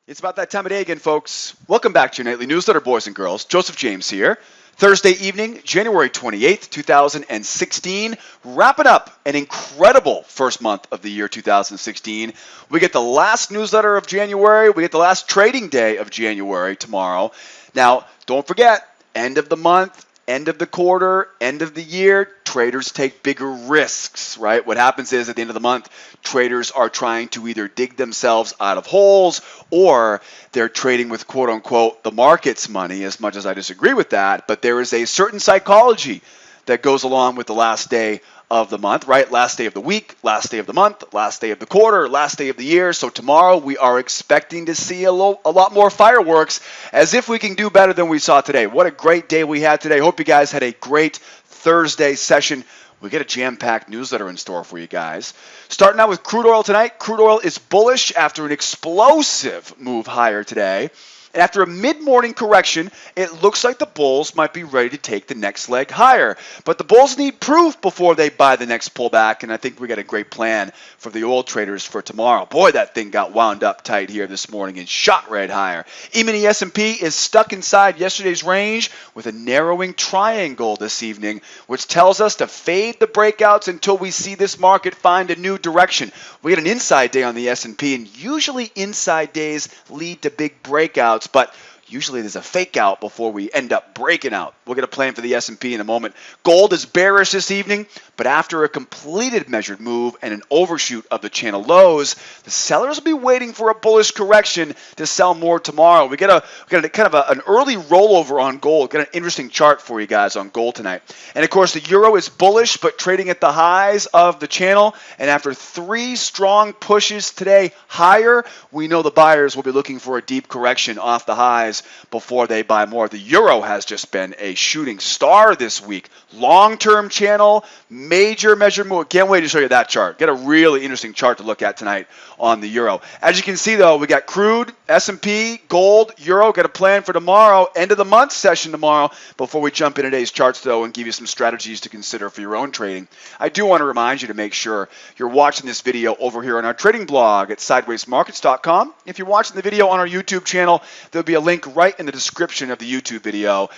It's about that time of day again, folks. Welcome back to your nightly newsletter, boys and girls. Joseph James here. Thursday evening, January 28th, 2016. Wrapping up an incredible first month of the year 2016. We get the last newsletter of January. We get the last trading day of January tomorrow. Now, don't forget, end of the month, end of the quarter, end of the year, traders take bigger risks, right? What happens is at the end of the month, traders are trying to either dig themselves out of holes or they're trading with quote unquote the market's money, as much as I disagree with that. But there is a certain psychology that goes along with the last day of the month, right? Last day of the week, last day of the month, last day of the quarter, last day of the year. So tomorrow we are expecting to see a lot more fireworks, as if we can do better than we saw today. What a great day we had today. Hope you guys had a great Thursday session. We get a jam-packed newsletter in store for you guys. Starting out with crude oil tonight. Crude oil is bullish after an explosive move higher today. And after a mid-morning correction, it looks like the bulls might be ready to take the next leg higher. But the bulls need proof before they buy the next pullback, and I think we got a great plan for the oil traders for tomorrow. Boy, that thing got wound up tight here this morning and shot right higher. E-mini S&P is stuck inside yesterday's range with a narrowing triangle this evening, which tells us to fade the breakouts until we see this market find a new direction. We get an inside day on the S&P, and usually inside days lead to big breakouts. But usually there's a fake out before we end up breaking out. We'll get a plan for the S&P in a moment. Gold is bearish this evening, but after a completed measured move and an overshoot of the channel lows, the sellers will be waiting for a bullish correction to sell more tomorrow. We get a kind of an early rollover on gold. Got an interesting chart for you guys on gold tonight. And of course, the euro is bullish, but trading at the highs of the channel. And after 3 strong pushes today higher, we know the buyers will be looking for a deep correction off the highs before they buy more. The euro has just been a shooting star this week. Long-term channel, major measured move. Can't wait to show you that chart. Get a really interesting chart to look at tonight on the euro. As you can see, though, we got crude, S&P, gold, euro. Got a plan for tomorrow, end of the month session tomorrow. Before we jump into today's charts, though, and give you some strategies to consider for your own trading, I do want to remind you to make sure you're watching this video over here on our trading blog at sidewaysmarkets.com. If you're watching the video on our YouTube channel, there'll be a link right in the description of the YouTube video,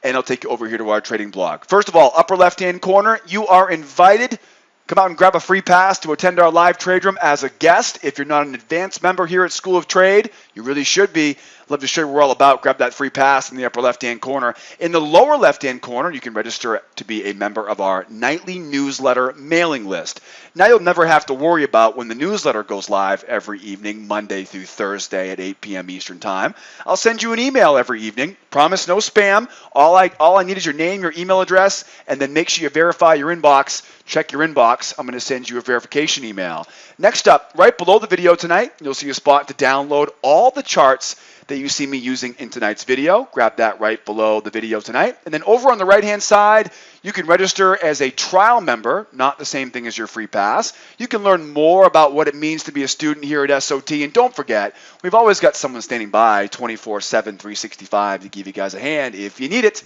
and it'll take you over here to our trading blog. First of all, upper left-hand corner, you are invited. Come out and grab a free pass to attend our live trade room as a guest. If you're not an advanced member here at School of Trade, you really should be. Love to show you what we're all about. Grab that free pass in the upper left-hand corner. In the lower left-hand corner, you can register to be a member of our nightly newsletter mailing list. Now you'll never have to worry about when the newsletter goes live every evening, Monday through Thursday at 8 p.m. Eastern Time. I'll send you an email every evening. Promise no spam. All I need is your name, your email address, and then make sure you verify your inbox. Check your inbox. I'm going to send you a verification email. Next up, right below the video tonight, you'll see a spot to download all the charts that you see me using in tonight's video. Grab that right below the video tonight. And then over on the right-hand side, you can register as a trial member, not the same thing as your free pass. You can learn more about what it means to be a student here at SOT. And don't forget, we've always got someone standing by 24/7, 365 to give you guys a hand if you need it.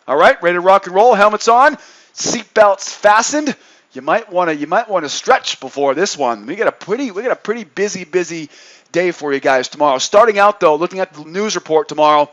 All right, ready to rock and roll, helmets on, seatbelts fastened. You might want to stretch before this one. We got a pretty busy day for you guys tomorrow. Starting out though, looking at the news report tomorrow,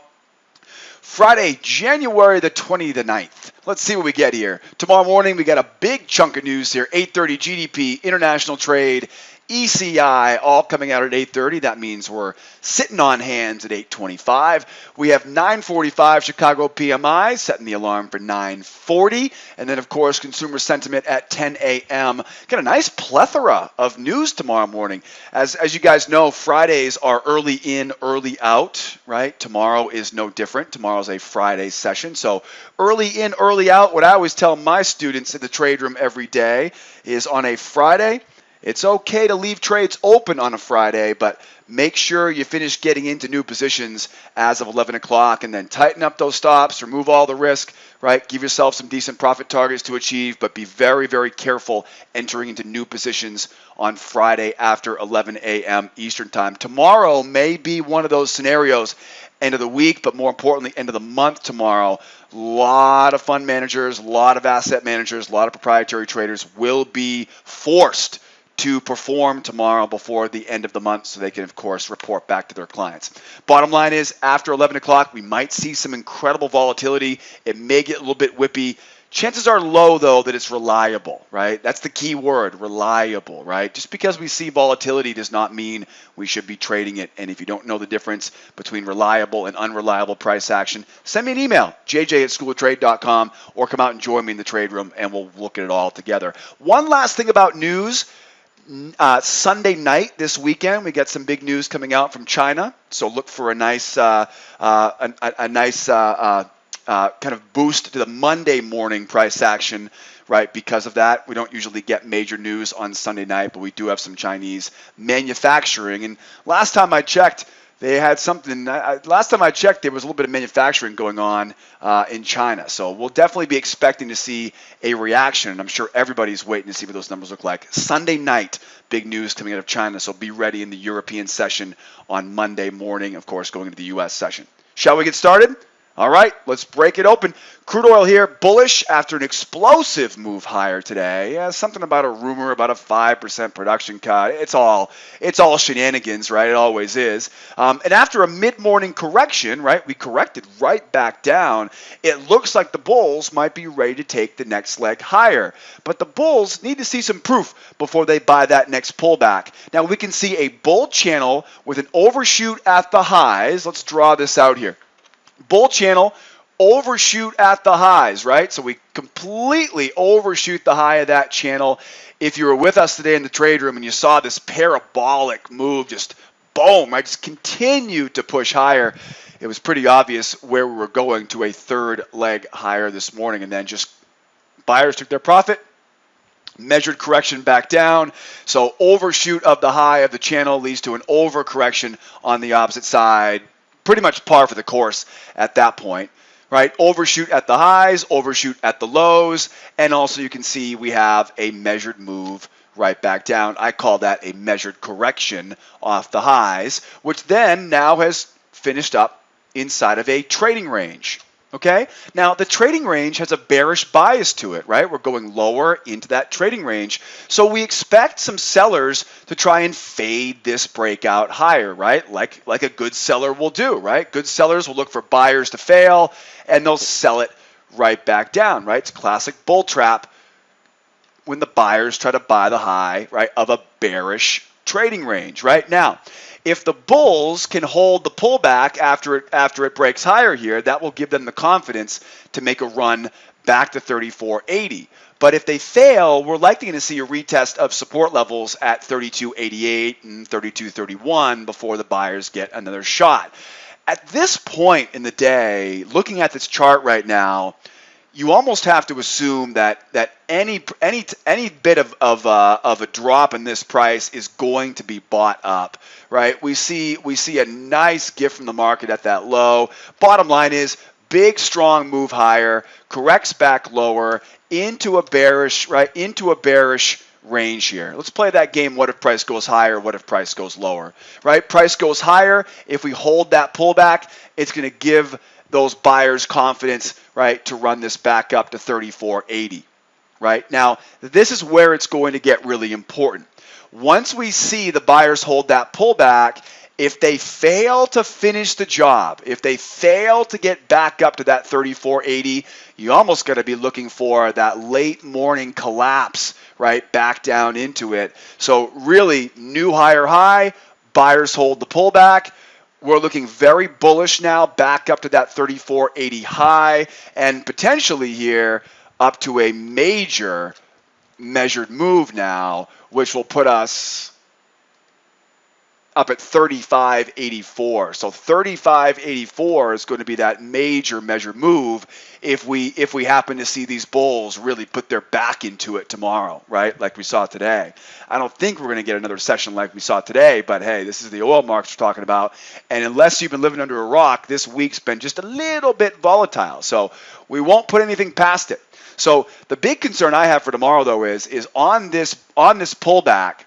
Friday, January the 29th. Let's see what we get here. Tomorrow morning, we got a big chunk of news here. 8:30 GDP, international trade, ECI, all coming out at 8:30. That means we're sitting on hands at 8:25. We have 9:45 Chicago PMI, setting the alarm for 9:40. And then, of course, consumer sentiment at 10 a.m. Got a nice plethora of news tomorrow morning. As you guys know, Fridays are early in, early out, right? Tomorrow is no different. Tomorrow's a Friday session. So early in, early out, what I always tell my students in the trade room every day is on a Friday, it's okay to leave trades open on a Friday, but make sure you finish getting into new positions as of 11 o'clock and then tighten up those stops, remove all the risk, right? Give yourself some decent profit targets to achieve, but be very, very careful entering into new positions on Friday after 11 a.m. Eastern Time. Tomorrow may be one of those scenarios, end of the week, but more importantly, end of the month tomorrow. A lot of fund managers, a lot of asset managers, a lot of proprietary traders will be forced to perform tomorrow before the end of the month so they can, of course, report back to their clients. Bottom line is, after 11 o'clock, we might see some incredible volatility. It may get a little bit whippy. Chances are low, though, that it's reliable, right? That's the key word, reliable, right? Just because we see volatility does not mean we should be trading it. And if you don't know the difference between reliable and unreliable price action, send me an email, jj@schooloftrade.com, or come out and join me in the trade room, and we'll look at it all together. One last thing about news. Sunday night this weekend, we got some big news coming out from China. So look for a nice kind of boost to the Monday morning price action, right? Because of that, we don't usually get major news on Sunday night, but we do have some Chinese manufacturing. And last time I checked, they had something. Last time I checked, there was a little bit of manufacturing going on in China. So we'll definitely be expecting to see a reaction. And I'm sure everybody's waiting to see what those numbers look like. Sunday night, big news coming out of China. So be ready in the European session on Monday morning, of course, going into the U.S. session. Shall we get started? All right, let's break it open. Crude oil here, bullish after an explosive move higher today. Yeah, something about a rumor about a 5% production cut. It's all shenanigans, right? It always is. And after a mid-morning correction, right, we corrected right back down. It looks like the bulls might be ready to take the next leg higher. But the bulls need to see some proof before they buy that next pullback. Now we can see a bull channel with an overshoot at the highs. Let's draw this out here. Bull channel, overshoot at the highs, right? So we completely overshoot the high of that channel. If you were with us today in the trade room and you saw this parabolic move, just boom, right? Just continue to push higher. It was pretty obvious where we were going to a third leg higher this morning, and then just buyers took their profit. Measured correction back down. So overshoot of the high of the channel leads to an overcorrection on the opposite side. Pretty much par for the course at that point, right? Overshoot at the highs, overshoot at the lows, and also you can see we have a measured move right back down. I call that a measured correction off the highs, which then now has finished up inside of a trading range. Okay, now the trading range has a bearish bias to it, right? We're going lower into that trading range. So we expect some sellers to try and fade this breakout higher, right? Like a good seller will do, right? Good sellers will look for buyers to fail and they'll sell it right back down, right? It's a classic bull trap when the buyers try to buy the high, right, of a bearish trading range, right? Now, if the bulls can hold the pullback after it breaks higher here, that will give them the confidence to make a run back to 34.80. But if they fail, we're likely going to see a retest of support levels at 32.88 and 32.31 before the buyers get another shot. At this point in the day, looking at this chart right now, you almost have to assume that any bit of a drop in this price is going to be bought up, right? We see a nice gift from the market at that low. Bottom line is big strong move higher, corrects back lower into a bearish range here. Let's play that game. What if price goes higher? What if price goes lower? Right? Price goes higher. If we hold that pullback, it's going to give those buyers confidence, right, to run this back up to 34.80, right? Now, this is where it's going to get really important. Once we see the buyers hold that pullback, if they fail to finish the job, if they fail to get back up to that 34.80, you almost got to be looking for that late morning collapse, right, back down into it. So really, new higher high, buyers hold the pullback. We're looking very bullish now, back up to that 34.80 high, and potentially here up to a major measured move now, which will put us up at 35.84. So 35.84 is going to be that major measured move if we happen to see these bulls really put their back into it tomorrow, right? Like we saw today. I don't think we're going to get another session like we saw today, but hey, this is the oil markets we're talking about. And unless you've been living under a rock, this week's been just a little bit volatile. So we won't put anything past it. So the big concern I have for tomorrow though is on this pullback.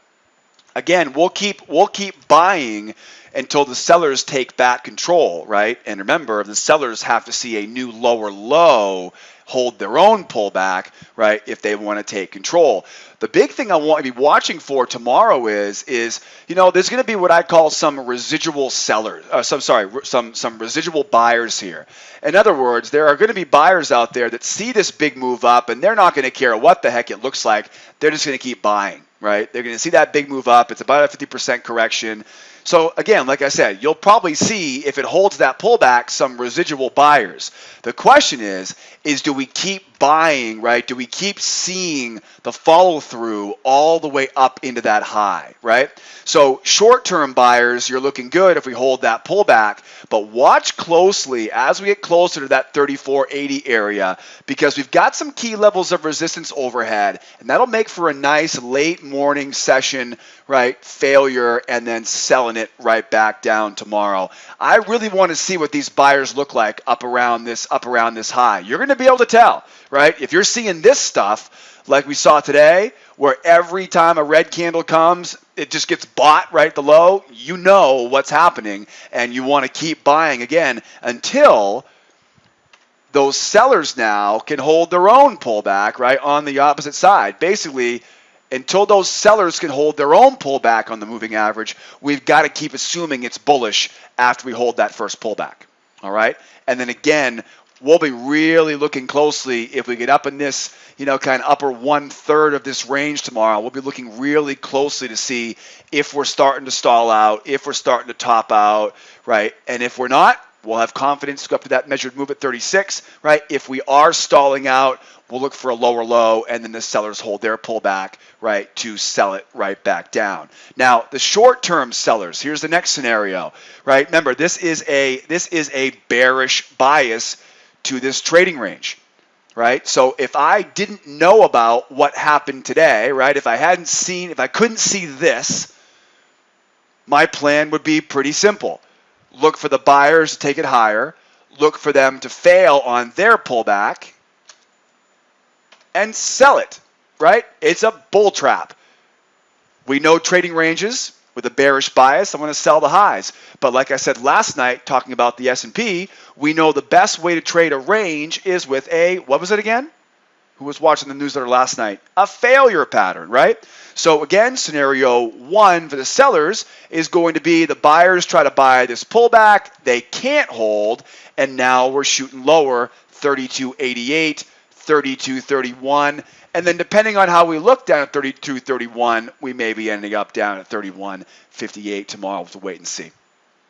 Again, we'll keep buying until the sellers take back control, right? And remember, the sellers have to see a new lower low hold their own pullback, right, if they want to take control. The big thing I want to be watching for tomorrow is there's going to be what I call some residual sellers, some residual buyers here. In other words, there are going to be buyers out there that see this big move up, and they're not going to care what the heck it looks like. They're just going to keep buying, right? They're going to see that big move up. It's about a 50% correction. So again, like I said, you'll probably see, if it holds that pullback, some residual buyers. The question is do we keep buying, right? Do we keep seeing the follow through all the way up into that high, right? So short-term buyers, you're looking good if we hold that pullback, but watch closely as we get closer to that 34.80 area, because we've got some key levels of resistance overhead, and that'll make for a nice late morning session, right? Failure, and then selling it right back down tomorrow. I really want to see what these buyers look like up around this high. You're going to be able to tell, right? If you're seeing this stuff like we saw today, where every time a red candle comes, it just gets bought right at the low, you know what's happening, and you want to keep buying again until those sellers now can hold their own pullback, right, on the opposite side. Basically, until those sellers can hold their own pullback on the moving average, we've got to keep assuming it's bullish after we hold that first pullback, all right? And then again, we'll be really looking closely if we get up in this, kind of upper 1/3 of this range tomorrow. We'll be looking really closely to see if we're starting to stall out, if we're starting to top out, right? And if we're not, we'll have confidence to go up to that measured move at 36, right? If we are stalling out, we'll look for a lower low, and then the sellers hold their pullback, right, to sell it right back down. Now, the short-term sellers, here's the next scenario, right? Remember, this is a bearish bias to this trading range, right? So if I didn't know about what happened today, right, if I couldn't see this, my plan would be pretty simple. Look for the buyers to take it higher, look for them to fail on their pullback, and sell it, right? It's a bull trap. We know trading ranges. With a bearish bias, I want to sell the highs. But like I said last night, talking about the S&P, we know the best way to trade a range is with what was it again? Who was watching the newsletter last night? A failure pattern, right? So again, scenario 1 for the sellers is going to be the buyers try to buy this pullback. They can't hold, and now we're shooting lower, 32.88, 32.31. And then depending on how we look down at 32.31, we may be ending up down at 31.58 tomorrow. We'll have to wait and see.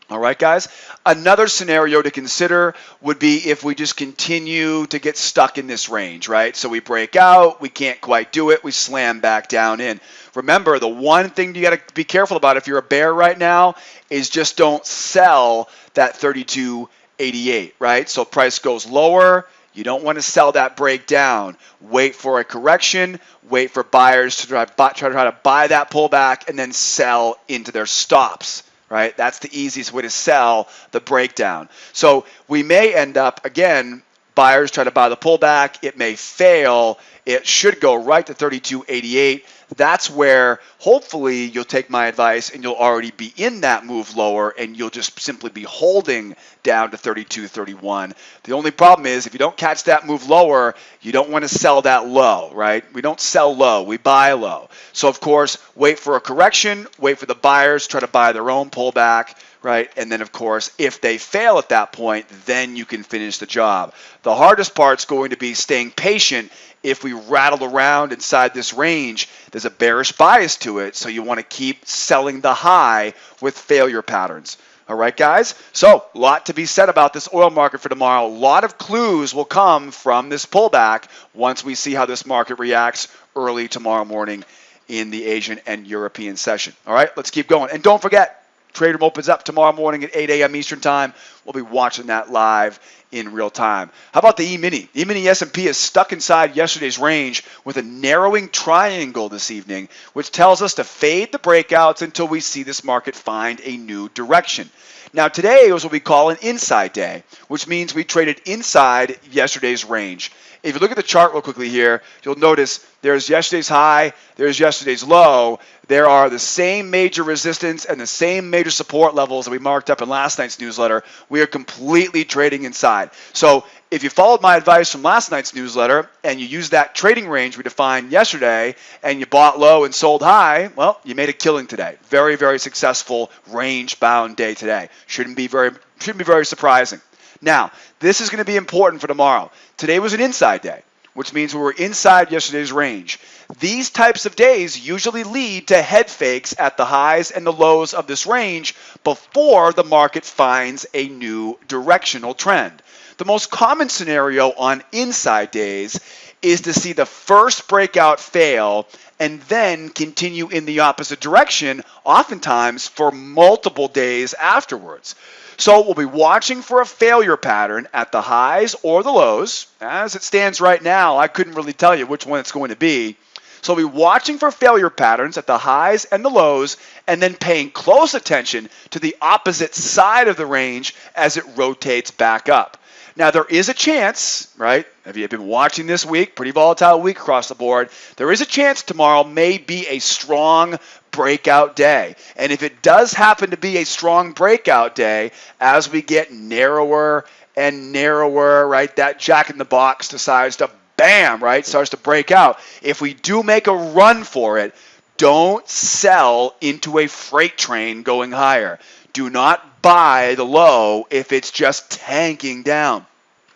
All right, guys. Another scenario to consider would be if we just continue to get stuck in this range, right? So we break out, we can't quite do it, we slam back down in. Remember, the one thing you got to be careful about if you're a bear right now is just don't sell that 32.88, right? So price goes lower. You don't want to sell that breakdown. Wait for a correction. Wait for buyers to try to buy that pullback and then sell into their stops, right? That's the easiest way to sell the breakdown. So we may end up, again, buyers try to buy the pullback. It may fail. It should go right to 32.88. That's where hopefully you'll take my advice and you'll already be in that move lower, and you'll just simply be holding down to 32.31. The only problem is if you don't catch that move lower, you don't want to sell that low, right? We don't sell low, we buy low. So of course, wait for a correction, wait for the buyers to try to buy their own pullback, right? And then of course, if they fail at that point, then you can finish the job. The hardest part's going to be staying patient. If we rattle around inside this range, there's a bearish bias to it, so you want to keep selling the high with failure patterns. All right, guys? So, a lot to be said about this oil market for tomorrow. A lot of clues will come from this pullback once we see how this market reacts early tomorrow morning in the Asian and European session. All right, let's keep going. And don't forget, Trade Room opens up tomorrow morning at 8 a.m. Eastern Time. We'll be watching that live in real time. How about the E-mini? The E-mini S&P is stuck inside yesterday's range with a narrowing triangle this evening, which tells us to fade the breakouts until we see this market find a new direction. Now today was what we call an inside day, which means we traded inside yesterday's range. If you look at the chart real quickly here, you'll notice there's yesterday's high, there's yesterday's low. There are the same major resistance and the same major support levels that we marked up in last night's newsletter. We are completely trading inside. side. So if you followed my advice from last night's newsletter and you used that trading range we defined yesterday and you bought low and sold high, well, you made a killing today. Very, very successful range-bound day today. Shouldn't be very surprising. Now, this is going to be important for tomorrow. Today was an inside day, which means we were inside yesterday's range. These types of days usually lead to head fakes at the highs and the lows of this range before the market finds a new directional trend. The most common scenario on inside days is to see the first breakout fail and then continue in the opposite direction, oftentimes for multiple days afterwards. So we'll be watching for a failure pattern at the highs or the lows. As it stands right now, I couldn't really tell you which one it's going to be. So we'll be watching for failure patterns at the highs and the lows, and then paying close attention to the opposite side of the range as it rotates back up. Now, there is a chance, right? If you've been watching this week, pretty volatile week across the board, there is a chance tomorrow may be a strong breakout day. And if it does happen to be a strong breakout day, as we get narrower and narrower, right, that jack in the box decides to, bam, right, starts to break out. If we do make a run for it, don't sell into a freight train going higher. Do not buy the low if it's just tanking down.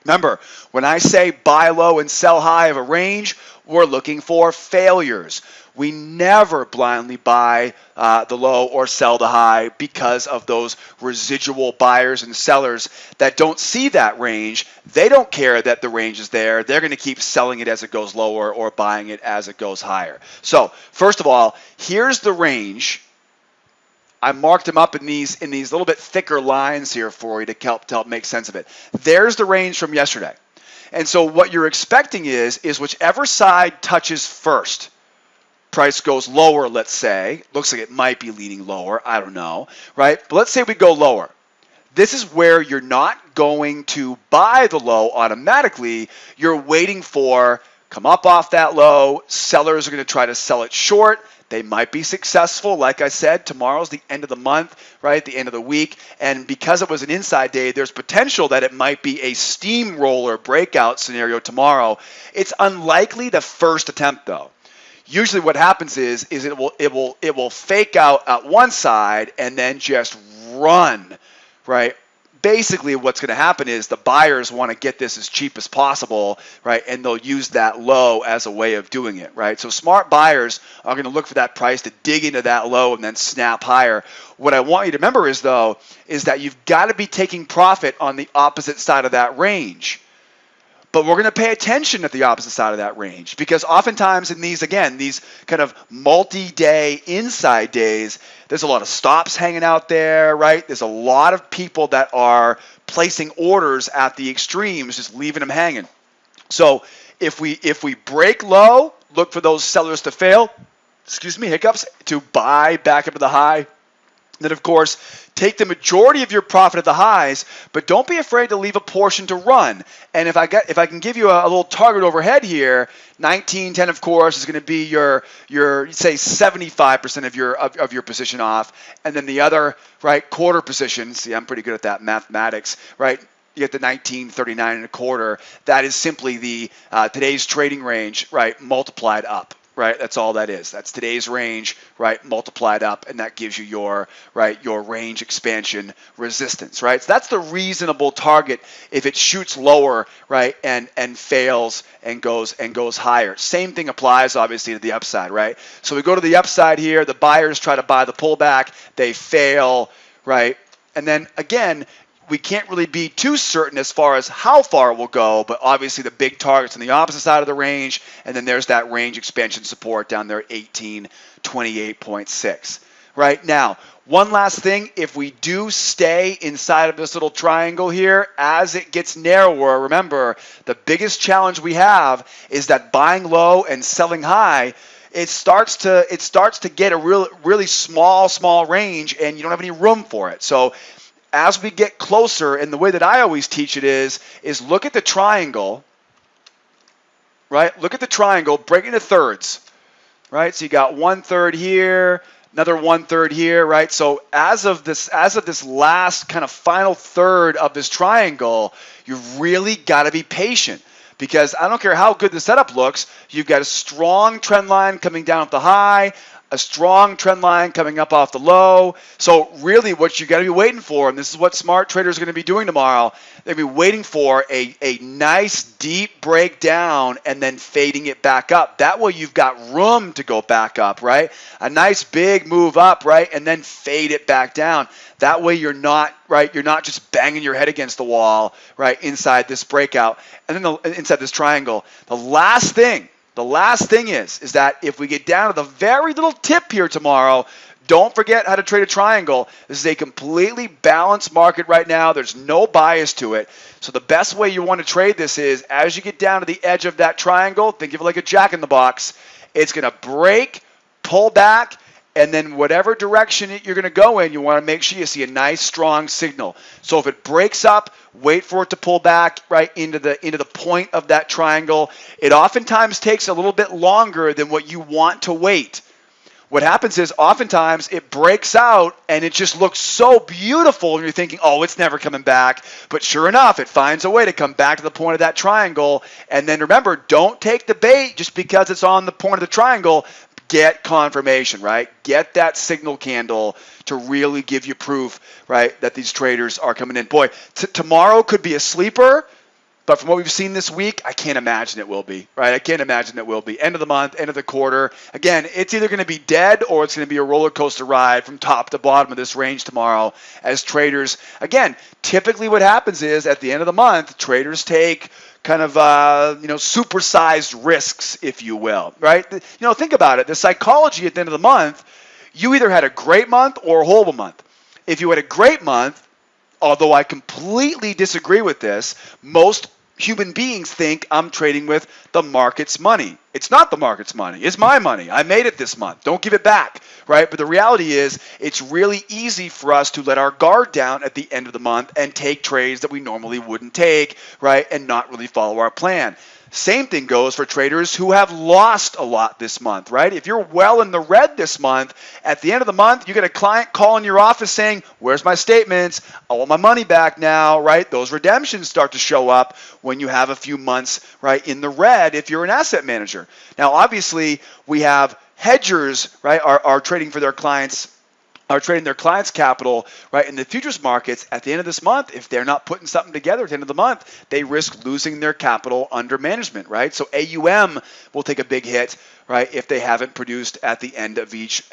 Remember, when I say buy low and sell high of a range, we're looking for failures. We never blindly buy the low or sell the high because of those residual buyers and sellers that don't see that range. They don't care that the range is there. They're going to keep selling it as it goes lower or buying it as it goes higher. So, first of all, here's the range. I marked them up in these little bit thicker lines here for you to help make sense of it. There's the range from yesterday. And so what you're expecting is whichever side touches first. Price goes lower, let's say. Looks like it might be leaning lower. I don't know, right? But let's say we go lower. This is where you're not going to buy the low automatically. You're waiting for come up off that low. Sellers are going to try to sell it short. They might be successful. Like I said, tomorrow's the end of the month, right? The end of the week. And because it was an inside day, there's potential that it might be a steamroller breakout scenario tomorrow. It's unlikely the first attempt, though. Usually what happens is it will fake out at one side and then just run, right? Basically what's going to happen is the buyers want to get this as cheap as possible, right? And they'll use that low as a way of doing it, right? So smart buyers are going to look for that price to dig into that low and then snap higher. What I want you to remember is that you've got to be taking profit on the opposite side of that range. But we're going to pay attention at the opposite side of that range because oftentimes in these kind of multi-day inside days, there's a lot of stops hanging out there, right? There's a lot of people that are placing orders at the extremes, just leaving them hanging. So if we break low, look for those sellers to fail, hiccups, to buy back up to the high. Then, of course, take the majority of your profit at the highs, but don't be afraid to leave a portion to run. And if I can give you a little target overhead here, 1910, of course, is going to be your say 75% of your position off, and then the other quarter position. See, I'm pretty good at that mathematics, right? You get the 1939 and a quarter. That is simply the today's trading range, right, multiplied up. Right, that's all that is. That's today's range, right, multiplied up, and that gives you your range expansion resistance, right? So that's the reasonable target if it shoots lower, right, and fails and goes higher. Same thing applies obviously to the upside, right? So we go to the upside here. The buyers try to buy the pullback, they fail, right, and then again, we can't really be too certain as far as how far it will go, but obviously the big target's on the opposite side of the range, and then there's that range expansion support down there at 1828.6. Right now, one last thing, if we do stay inside of this little triangle here, as it gets narrower, remember, the biggest challenge we have is that buying low and selling high, it starts to get a really small range, and you don't have any room for it. So as we get closer, and the way that I always teach it is look at the triangle, right? Look at the triangle, break it into thirds, right? So you got 1/3 here, Another 1/3 here, right? So as of this last kind of final third of this triangle, you've really got to be patient, because I don't care how good the setup looks, you've got a strong trend line coming down at the high, a strong trend line coming up off the low. So really what you got to be waiting for, and this is what smart traders are going to be doing tomorrow, they're going to be waiting for a nice deep breakdown and then fading it back up. That way you've got room to go back up, right? A nice big move up, right? And then fade it back down. That way you're not, right? You're not just banging your head against the wall, right? Inside this breakout and then inside this triangle. The last thing is that if we get down to the very little tip here tomorrow, don't forget how to trade a triangle. This is a completely balanced market right now. There's no bias to it. So the best way you want to trade this is, as you get down to the edge of that triangle, think of it like a jack in the box. It's going to break, pull back, and then whatever direction you're going to go in, you want to make sure you see a nice strong signal. So if it breaks up, wait for it to pull back right into the point of that triangle. It oftentimes takes a little bit longer than what you want to wait. What happens is oftentimes it breaks out and it just looks so beautiful and you're thinking, oh, it's never coming back. But sure enough, it finds a way to come back to the point of that triangle. And then remember, don't take the bait just because it's on the point of the triangle. Get confirmation, right? Get that signal candle to really give you proof, right, that these traders are coming in. Boy, tomorrow could be a sleeper, but from what we've seen this week, I can't imagine it will be, right? I can't imagine it will be. End of the month, end of the quarter. Again, it's either going to be dead or it's going to be a roller coaster ride from top to bottom of this range tomorrow as traders. Again, typically what happens is at the end of the month, traders take kind of, supersized risks, if you will, right? Think about it. The psychology at the end of the month, you either had a great month or a horrible month. If you had a great month, although I completely disagree with this, most human beings think I'm trading with the market's money. It's not the market's money. It's my money. I made it this month. Don't give it back, right? But the reality is it's really easy for us to let our guard down at the end of the month and take trades that we normally wouldn't take, right, and not really follow our plan. Same thing goes for traders who have lost a lot this month, right? If you're well in the red this month, at the end of the month, you get a client calling your office saying, where's my statements? I want my money back now, right? Those redemptions start to show up when you have a few months, right, in the red if you're an asset manager. Now, obviously, we have hedgers, right, are trading for their clients, are trading their clients' capital, right, in the futures markets. At the end of this month, if they're not putting something together at the end of the month, they risk losing their capital under management, right? So AUM will take a big hit, right, if they haven't produced at the end of each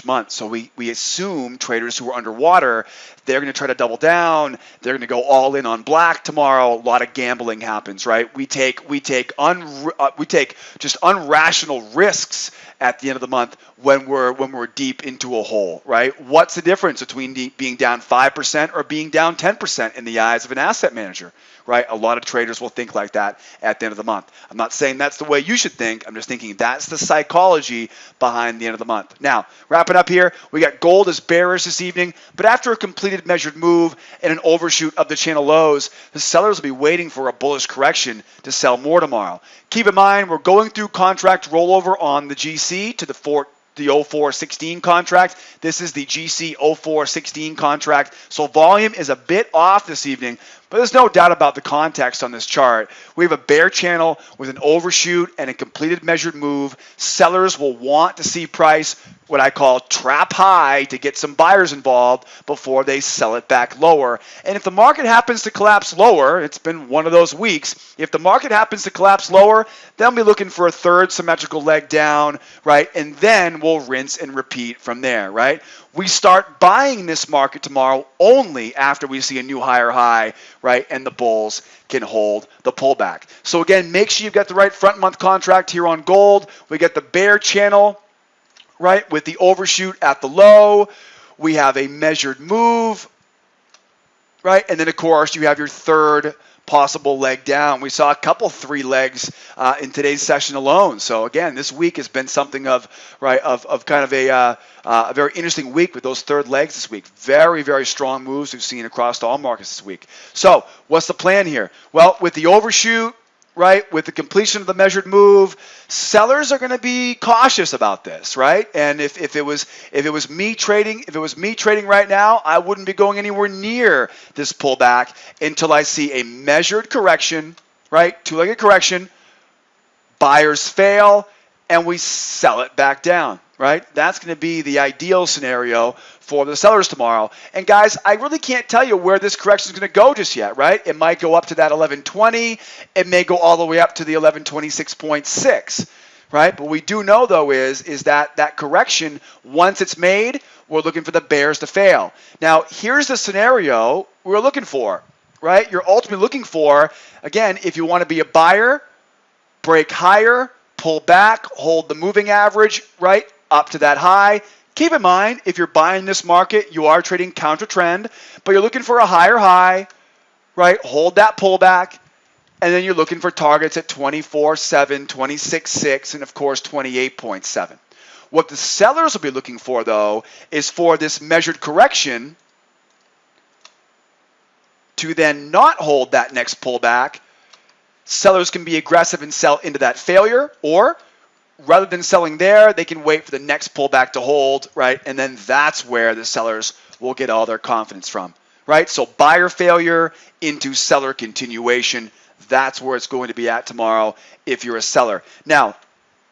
month. So we assume traders who are underwater, they're going to try to double down. They're going to go all in on black tomorrow. A lot of gambling happens, right? We take just unrational risks at the end of the month when we're deep into a hole, right? What's the difference between being down 5% or being down 10% in the eyes of an asset manager, right? A lot of traders will think like that at the end of the month. I'm not saying that's the way you should think. I'm just thinking that's the psychology behind the end of the month. Now, wrapping up here, we got gold as bearish this evening, but after a completed measured move and an overshoot of the channel lows, the sellers will be waiting for a bullish correction to sell more tomorrow. Keep in mind, we're going through contract rollover on the GC to the 0416 contract. This is the GC 0416 contract. So volume is a bit off this evening, but there's no doubt about the context on this chart. We have a bear channel with an overshoot and a completed measured move. Sellers will want to see price, what I call trap high, to get some buyers involved before they sell it back lower. And if the market happens to collapse lower, it's been one of those weeks, if the market happens to collapse lower, then we'll be looking for a third symmetrical leg down, right? And then we'll rinse and repeat from there, right? We start buying this market tomorrow only after we see a new higher high, right? And the bulls can hold the pullback. So again, make sure you've got the right front month contract here on gold. We get the bear channel, right, with the overshoot at the low. We have a measured move, right? And then of course you have your third possible leg down. We saw a couple three legs in today's session alone. So again, this week has been something of kind of a very interesting week with those third legs this week. Very, very strong moves we've seen across all markets this week. So what's the plan here? Well, with the overshoot, right, with the completion of the measured move, sellers are going to be cautious about this, right? And if it was me trading right now, I wouldn't be going anywhere near this pullback until I see a measured correction, right? Two-legged correction, buyers fail, and we sell it back down, right? That's going to be the ideal scenario for the sellers tomorrow. And guys, I really can't tell you where this correction is going to go just yet, right? It might go up to that 1120. It may go all the way up to the 1126.6, right? But what we do know, though, is that correction, once it's made, we're looking for the bears to fail. Now, here's the scenario we're looking for, right? You're ultimately looking for, again, if you want to be a buyer, break higher, pull back, hold the moving average, right, up to that high. Keep in mind, if you're buying this market, you are trading counter trend, but you're looking for a higher high, right? Hold that pullback, and then you're looking for targets at 24.7, 26.6, and of course 28.7. What the sellers will be looking for, though, is for this measured correction to then not hold that next pullback. Sellers can be aggressive and sell into that failure, or rather than selling there, they can wait for the next pullback to hold, right? And then that's where the sellers will get all their confidence from, right? So buyer failure into seller continuation, that's where it's going to be at tomorrow if you're a seller. Now,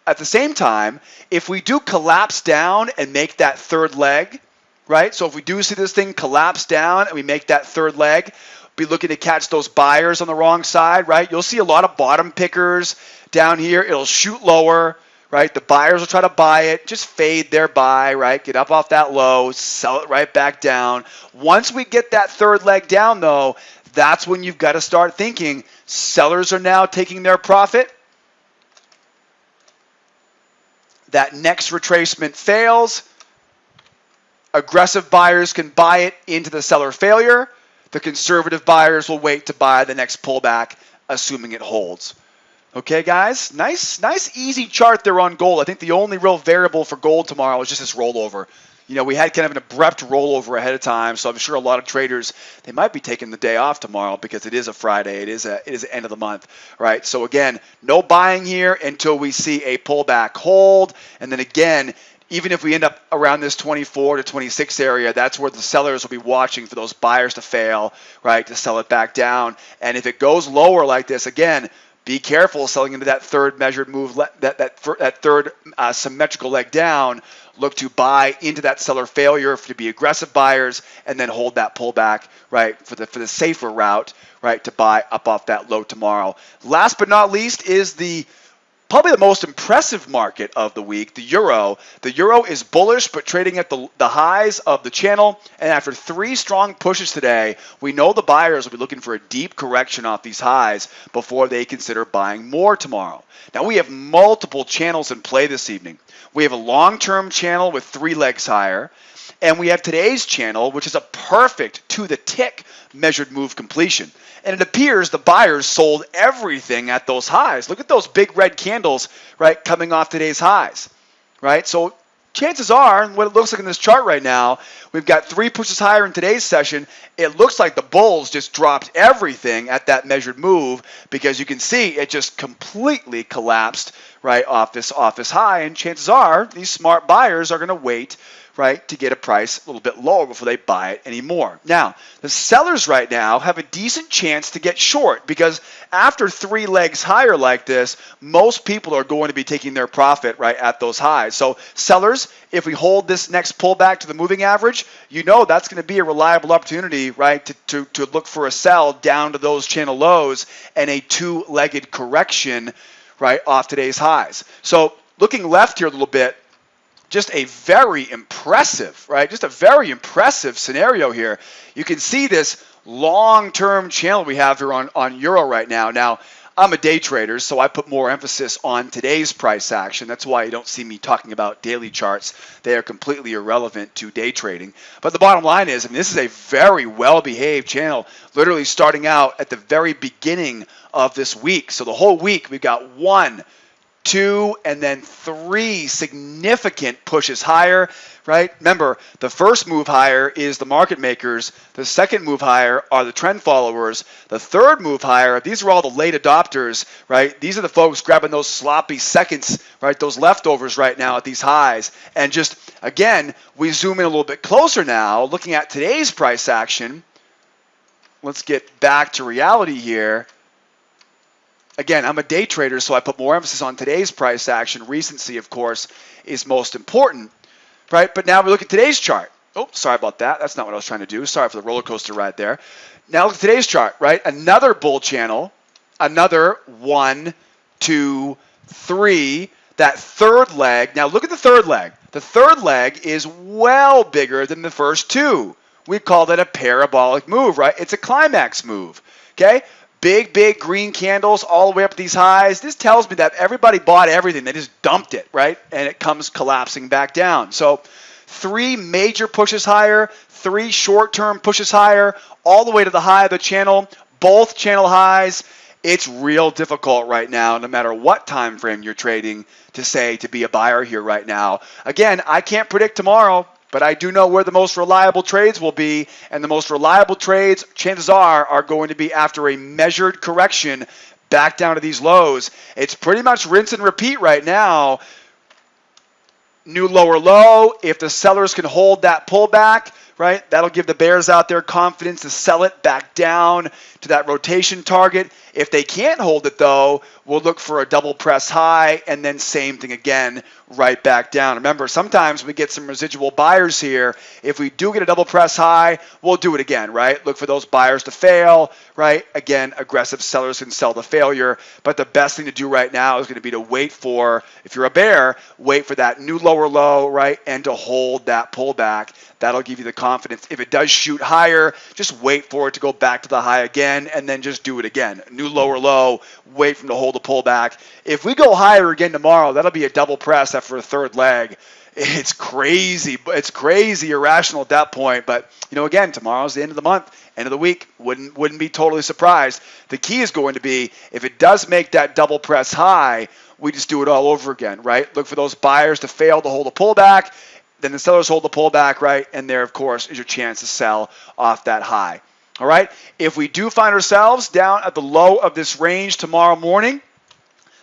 at the same time, if we do collapse down and make that third leg, right? So if we do see this thing collapse down and we make that third leg, be looking to catch those buyers on the wrong side, right? You'll see a lot of bottom pickers down here. It'll shoot lower, right? The buyers will try to buy it, just fade their buy, right? Get up off that low, sell it right back down. Once we get that third leg down, though, that's when you've got to start thinking sellers are now taking their profit. That next retracement fails. Aggressive buyers can buy it into the seller failure. The conservative buyers will wait to buy the next pullback, assuming it holds. Okay, guys? Nice, easy chart there on gold. I think the only real variable for gold tomorrow is just this rollover. You know, we had kind of an abrupt rollover ahead of time, so I'm sure a lot of traders, they might be taking the day off tomorrow because it is a Friday. It is the end of the month, right? So again, no buying here until we see a pullback hold, and then again, even if we end up around this 24 to 26 area, that's where the sellers will be watching for those buyers to fail, right, to sell it back down. And if it goes lower like this, again, be careful selling into that third measured move, that third symmetrical leg down. Look to buy into that seller failure to be aggressive buyers, and then hold that pullback, right, for the safer route, right, to buy up off that low tomorrow. Last but not least is probably the most impressive market of the week, the euro. The euro is bullish, but trading at the highs of the channel. And after 3 strong pushes today, we know the buyers will be looking for a deep correction off these highs before they consider buying more tomorrow. Now, we have multiple channels in play this evening. We have a long-term channel with 3 legs higher. And we have today's channel, which is a perfect to-the-tick measured move completion. And it appears the buyers sold everything at those highs. Look at those big red candles, right, coming off today's highs, right? So chances are, and what it looks like in this chart right now, we've got 3 pushes higher in today's session. It looks like the bulls just dropped everything at that measured move because you can see it just completely collapsed, right, off this high. And chances are these smart buyers are going to wait, right, to get a price a little bit lower before they buy it anymore. Now, the sellers right now have a decent chance to get short because after 3 legs higher like this, most people are going to be taking their profit, right, at those highs. So sellers, if we hold this next pullback to the moving average, you know that's going to be a reliable opportunity, right, to look for a sell down to those channel lows and a 2-legged correction, right, off today's highs. So looking left here a little bit, just a very impressive, right? Just a very impressive scenario here. You can see this long-term channel we have here on Euro right now. Now, I'm a day trader, so I put more emphasis on today's price action. That's why you don't see me talking about daily charts. They are completely irrelevant to day trading. But the bottom line is, I mean, this is a very well-behaved channel, literally starting out at the very beginning of this week. So the whole week, we've got 1, 2, and then 3 significant pushes higher, right? Remember, the first move higher is the market makers. The second move higher are the trend followers. The third move higher, these are all the late adopters, right? These are the folks grabbing those sloppy seconds, right? Those leftovers right now at these highs. And just, again, we zoom in a little bit closer now, looking at today's price action. Let's get back to reality here. Again, I'm a day trader, so I put more emphasis on today's price action. Recency, of course, is most important, right? But now we look at today's chart. Oh, sorry about that. That's not what I was trying to do. Sorry for the roller coaster ride there. Now look at today's chart, right? Another bull channel, another 1, 2, 3, that third leg. Now look at the third leg. The third leg is well bigger than the first two. We call that a parabolic move, right? It's a climax move, okay? Big green candles all the way up to these highs. This tells me that everybody bought everything. They just dumped it, right? And it comes collapsing back down. So 3 major pushes higher, 3 short-term pushes higher, all the way to the high of the channel, both channel highs. It's real difficult right now, no matter what time frame you're trading, to be a buyer here right now. Again, I can't predict tomorrow, but I do know where the most reliable trades will be, and the most reliable trades, chances are going to be after a measured correction back down to these lows. It's pretty much rinse and repeat right now. New lower low. If the sellers can hold that pullback, right, that'll give the bears out there confidence to sell it back down to that rotation target. If they can't hold it, though, we'll look for a double press high, and then same thing again, right back down. Remember, sometimes we get some residual buyers here. If we do get a double press high, we'll do it again, right? Look for those buyers to fail, right? Again, aggressive sellers can sell the failure, but the best thing to do right now is going to be to wait for, if you're a bear, wait for that new lower low, right, and to hold that pullback. That'll give you the confidence. If it does shoot higher, just wait for it to go back to the high again, and then just do it again. New lower low, wait for them to hold the pullback. If we go higher again tomorrow, that'll be a double press after a third leg. It's crazy. It's crazy irrational at that point. But, again, tomorrow's the end of the month, end of the week. Wouldn't be totally surprised. The key is going to be, if it does make that double press high, we just do it all over again, right? Look for those buyers to fail to hold a pullback. Then the sellers hold the pullback, right? And there, of course, is your chance to sell off that high. All right? If we do find ourselves down at the low of this range tomorrow morning,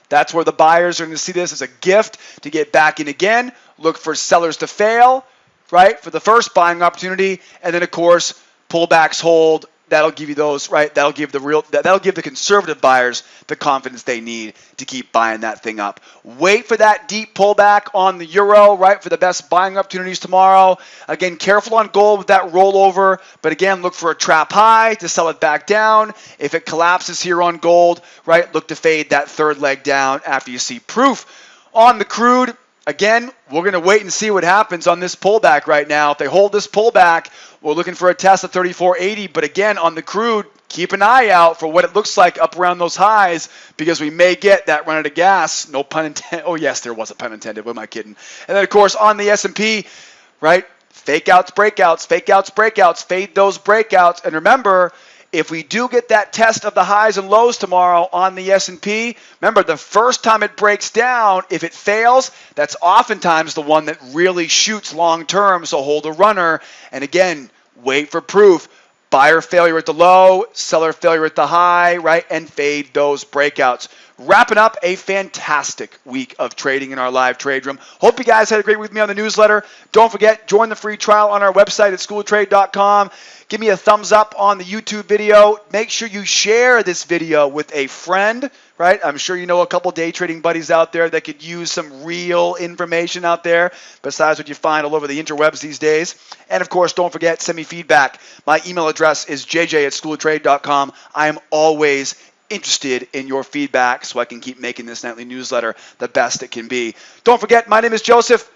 that's where the buyers are going to see this as a gift to get back in again. Look for sellers to fail, right, for the first buying opportunity. And then, of course, pullbacks hold. That'll give you those, right? That'll give the conservative buyers the confidence they need to keep buying that thing up. Wait for that deep pullback on the euro, right, for the best buying opportunities tomorrow. Again, careful on gold with that rollover, but again, look for a trap high to sell it back down. If it collapses here on gold, right, look to fade that third leg down after you see proof. On the crude, again, we're going to wait and see what happens on this pullback right now. If they hold this pullback, we're looking for a test of 34.80. But again, on the crude, keep an eye out for what it looks like up around those highs, because we may get that run out of gas. No pun intended. Oh, yes, there was a pun intended. What am I kidding? And then, of course, on the S&P, right, fake outs, breakouts, fake outs, breakouts, fade those breakouts. And remember, if we do get that test of the highs and lows tomorrow on the S&P, remember, the first time it breaks down, if it fails, that's oftentimes the one that really shoots long term, so hold a runner. And again, wait for proof. Buyer failure at the low, seller failure at the high, right, and fade those breakouts. Wrapping up a fantastic week of trading in our live trade room. Hope you guys had a great week with me on the newsletter. Don't forget, join the free trial on our website at schooloftrade.com. Give me a thumbs up on the YouTube video. Make sure you share this video with a friend, right? I'm sure you know a couple day trading buddies out there that could use some real information out there besides what you find all over the interwebs these days. And of course, don't forget, send me feedback. My email address is jj@schooloftrade.com. I am always interested in your feedback so I can keep making this nightly newsletter the best it can be. Don't forget, my name is Joseph.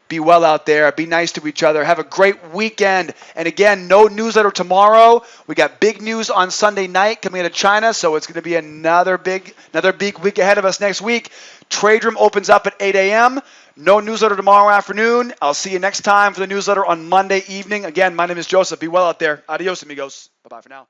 Be well out there. Be nice to each other. Have a great weekend. And again, no newsletter tomorrow. We got big news on Sunday night coming out of China, so it's going to be another big week ahead of us next week. Trade room opens up at 8 a.m. No newsletter tomorrow afternoon. I'll see you next time for the newsletter on Monday evening. Again, my name is Joseph. Be well out there. Adios, amigos. Bye-bye for now.